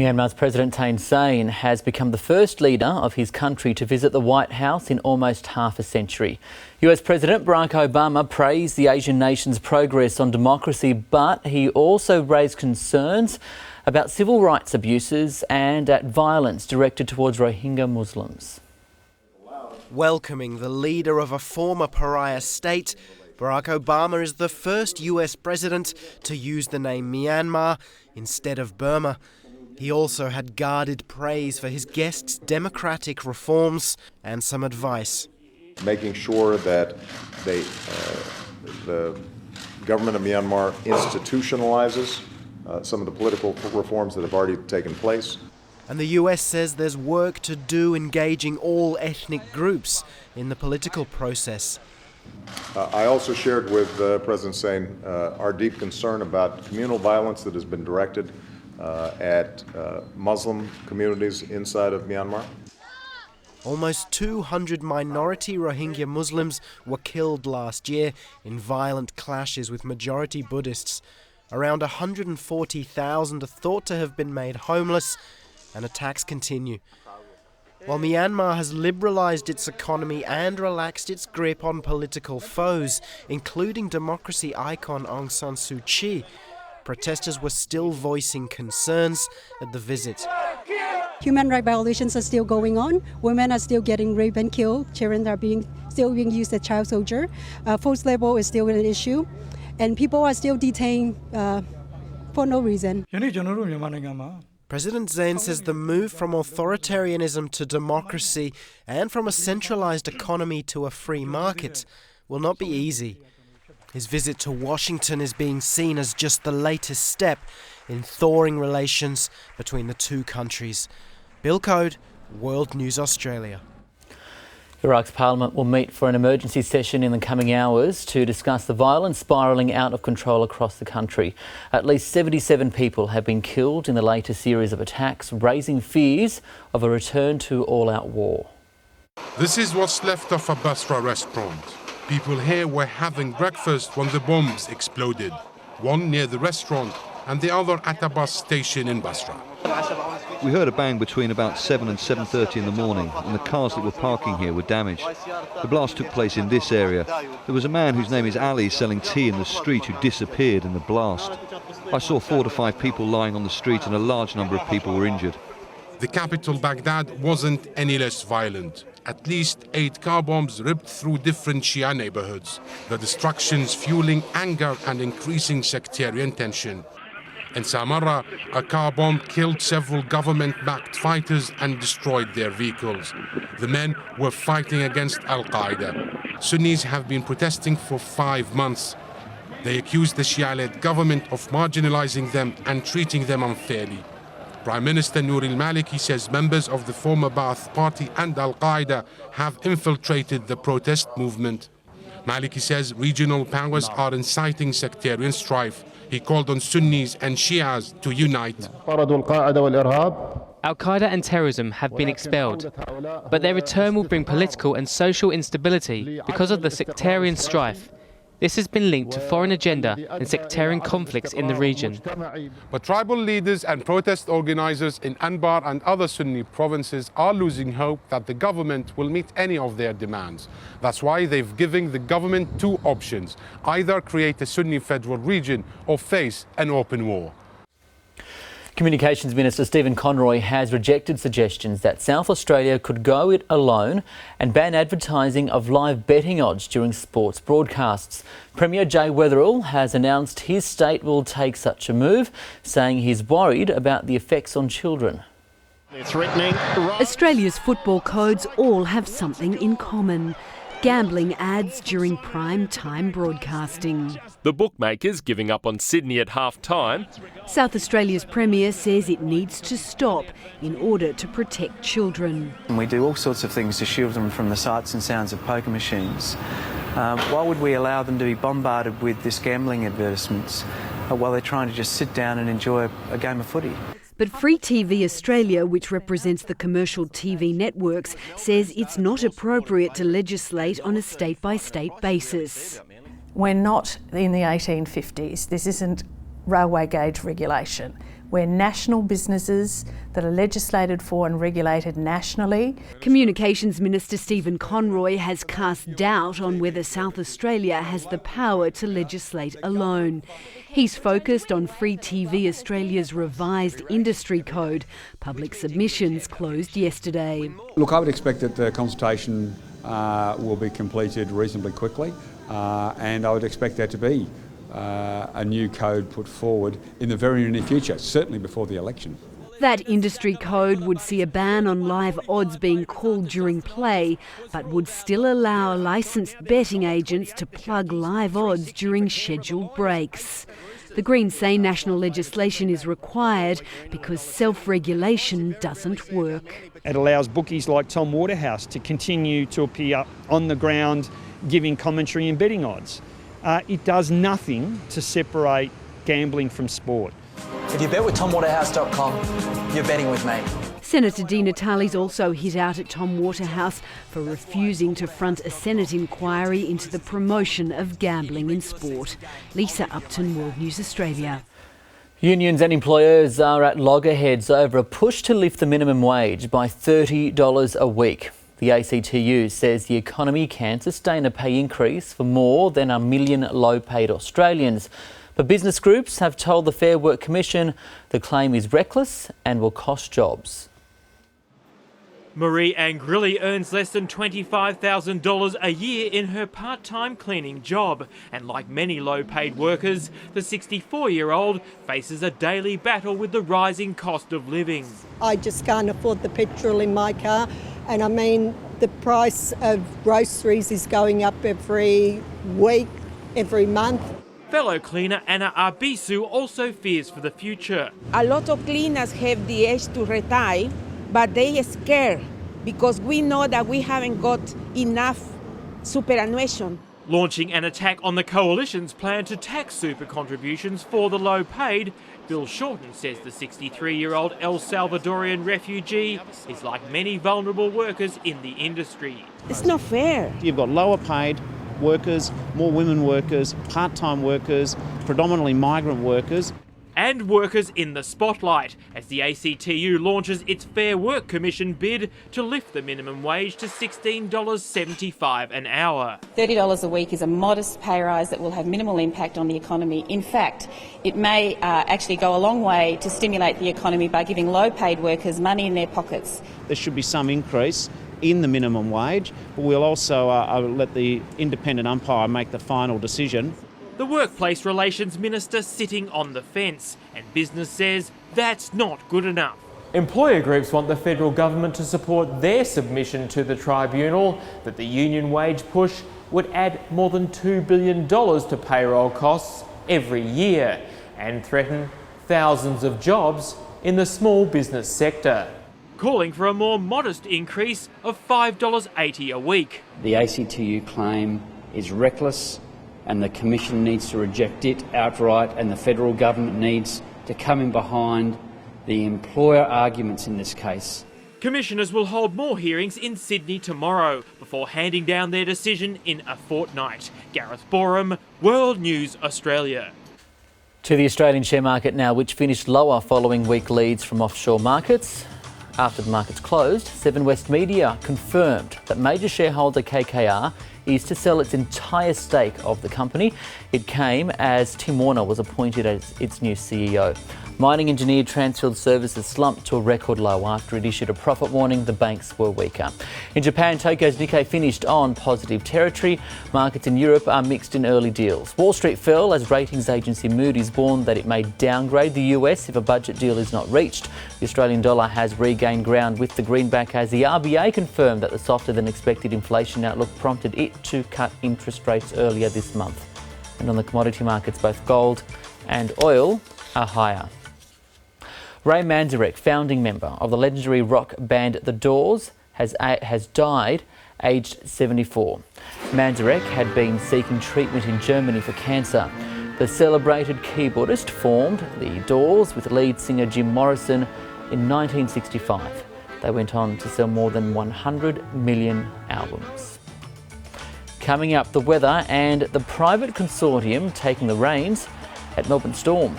Myanmar's President Thein Sein has become the first leader of his country to visit the White House in almost half a century. US President Barack Obama praised the Asian nation's progress on democracy, but he also raised concerns about civil rights abuses and at violence directed towards Rohingya Muslims. Welcoming the leader of a former pariah state, Barack Obama is the first US president to use the name Myanmar instead of Burma. He also had guarded praise for his guests' democratic reforms and some advice. Making sure that the government of Myanmar institutionalizes some of the political reforms that have already taken place. And the US says there's work to do engaging all ethnic groups in the political process. I also shared with President Sein our deep concern about communal violence that has been directed at Muslim communities inside of Myanmar. Almost 200 minority Rohingya Muslims were killed last year in violent clashes with majority Buddhists. Around 140,000 are thought to have been made homeless, and attacks continue. While Myanmar has liberalised its economy and relaxed its grip on political foes, including democracy icon Aung San Suu Kyi, protesters were still voicing concerns at the visit. Human rights violations are still going on. Women are still getting raped and killed. Children are still being used as child soldiers. Forced labor is still an issue. And people are still detained for no reason. President Sein says the move from authoritarianism to democracy and from a centralised economy to a free market will not be easy. His visit to Washington is being seen as just the latest step in thawing relations between the two countries. Bill Code, World News Australia. Iraq's parliament will meet for an emergency session in the coming hours to discuss the violence spiralling out of control across the country. At least 77 people have been killed in the latest series of attacks, raising fears of a return to all-out war. This is what's left of a Basra restaurant. People here were having breakfast when the bombs exploded, one near the restaurant and the other at a bus station in Basra. We heard a bang between about 7 and 7:30 in the morning, and the cars that were parking here were damaged. The blast took place in this area. There was a man whose name is Ali selling tea in the street who disappeared in the blast. I saw 4 to 5 people lying on the street and a large number of people were injured. The capital, Baghdad, wasn't any less violent. At least 8 car bombs ripped through different Shia neighborhoods, the destructions fueling anger and increasing sectarian tension. In Samarra, a car bomb killed several government-backed fighters and destroyed their vehicles. The men were fighting against Al-Qaeda. Sunnis have been protesting for 5 months. They accused the Shia-led government of marginalizing them and treating them unfairly. Prime Minister Noor al-Maliki says members of the former Ba'ath Party and Al-Qaeda have infiltrated the protest movement. Maliki says regional powers are inciting sectarian strife. He called on Sunnis and Shias to unite. Al-Qaeda and terrorism have been expelled, but their return will bring political and social instability because of the sectarian strife. This has been linked to foreign agenda and sectarian conflicts in the region. But tribal leaders and protest organizers in Anbar and other Sunni provinces are losing hope that the government will meet any of their demands. That's why they've given the government 2 options: either create a Sunni federal region or face an open war. Communications Minister Stephen Conroy has rejected suggestions that South Australia could go it alone and ban advertising of live betting odds during sports broadcasts. Premier Jay Weatherill has announced his state will take such a move, saying he's worried about the effects on children. Australia's football codes all have something in common: gambling ads during prime time broadcasting. The bookmakers giving up on Sydney at half-time. South Australia's Premier says it needs to stop in order to protect children. And we do all sorts of things to shield them from the sights and sounds of poker machines. Why would we allow them to be bombarded with this gambling advertisements while they're trying to just sit down and enjoy a game of footy? But Free TV Australia, which represents the commercial TV networks, says it's not appropriate to legislate on a state-by-state basis. We're not in the 1850s. This isn't railway gauge regulation. We're national businesses that are legislated for and regulated nationally. Communications Minister Stephen Conroy has cast doubt on whether South Australia has the power to legislate alone. He's focused on Free TV Australia's revised industry code. Public submissions closed yesterday. Look, I would expect that the consultation will be completed reasonably quickly, and I would expect there to be a new code put forward in the very near future, certainly before the election. That industry code would see a ban on live odds being called during play, but would still allow licensed betting agents to plug live odds during scheduled breaks. The Greens say national legislation is required because self-regulation doesn't work. It allows bookies like Tom Waterhouse to continue to appear on the ground giving commentary and betting odds. It does nothing to separate gambling from sport. If you bet with TomWaterhouse.com, you're betting with me. Senator Di Natale's also hit out at Tom Waterhouse for refusing to front a Senate inquiry into the promotion of gambling in sport. Lisa Upton, World News Australia. Unions and employers are at loggerheads over a push to lift the minimum wage by $30 a week. The ACTU says the economy can sustain a pay increase for more than 1 million low-paid Australians. But business groups have told the Fair Work Commission the claim is reckless and will cost jobs. Marie Angrilli earns less than $25,000 a year in her part-time cleaning job. And like many low-paid workers, the 64-year-old faces a daily battle with the rising cost of living. I just can't afford the petrol in my car. And I mean, the price of groceries is going up every week, every month. Fellow cleaner Anna Arbizu also fears for the future. A lot of cleaners have the age to retire, but they are scared because we know that we haven't got enough superannuation. Launching an attack on the Coalition's plan to tax super contributions for the low-paid, Bill Shorten says the 63-year-old El Salvadorian refugee is like many vulnerable workers in the industry. It's not fair. You've got lower paid workers, more women workers, part-time workers, predominantly migrant workers. And workers in the spotlight as the ACTU launches its Fair Work Commission bid to lift the minimum wage to $16.75 an hour. $30 a week is a modest pay rise that will have minimal impact on the economy. In fact, it may actually go a long way to stimulate the economy by giving low-paid workers money in their pockets. There should be some increase in the minimum wage, but we'll also let the independent umpire make the final decision. The Workplace Relations Minister sitting on the fence, and business says that's not good enough. Employer groups want the federal government to support their submission to the tribunal that the union wage push would add more than $2 billion to payroll costs every year and threaten thousands of jobs in the small business sector. Calling for a more modest increase of $5.80 a week. The ACTU claim is reckless, and the Commission needs to reject it outright, and the federal government needs to come in behind the employer arguments in this case. Commissioners will hold more hearings in Sydney tomorrow before handing down their decision in a fortnight. Gareth Borum, World News Australia. To the Australian share market now, which finished lower following weak leads from offshore markets. After the markets closed, Seven West Media confirmed that major shareholder KKR is to sell its entire stake of the company. It came as Tim Warner was appointed as its new CEO. Mining engineer Transfield Services slumped to a record low after it issued a profit warning the banks were weaker. In Japan, Tokyo's Nikkei finished on positive territory. Markets in Europe are mixed in early deals. Wall Street fell as ratings agency Moody's warned that it may downgrade the US if a budget deal is not reached. The Australian dollar has regained ground with the greenback as the RBA confirmed that the softer than expected inflation outlook prompted it to cut interest rates earlier this month. And on the commodity markets, both gold and oil are higher. Ray Manzarek, founding member of the legendary rock band The Doors, has died aged 74. Manzarek had been seeking treatment in Germany for cancer. The celebrated keyboardist formed The Doors with lead singer Jim Morrison in 1965. They went on to sell more than 100 million albums. Coming up, the weather and the private consortium taking the reins at Melbourne Storm.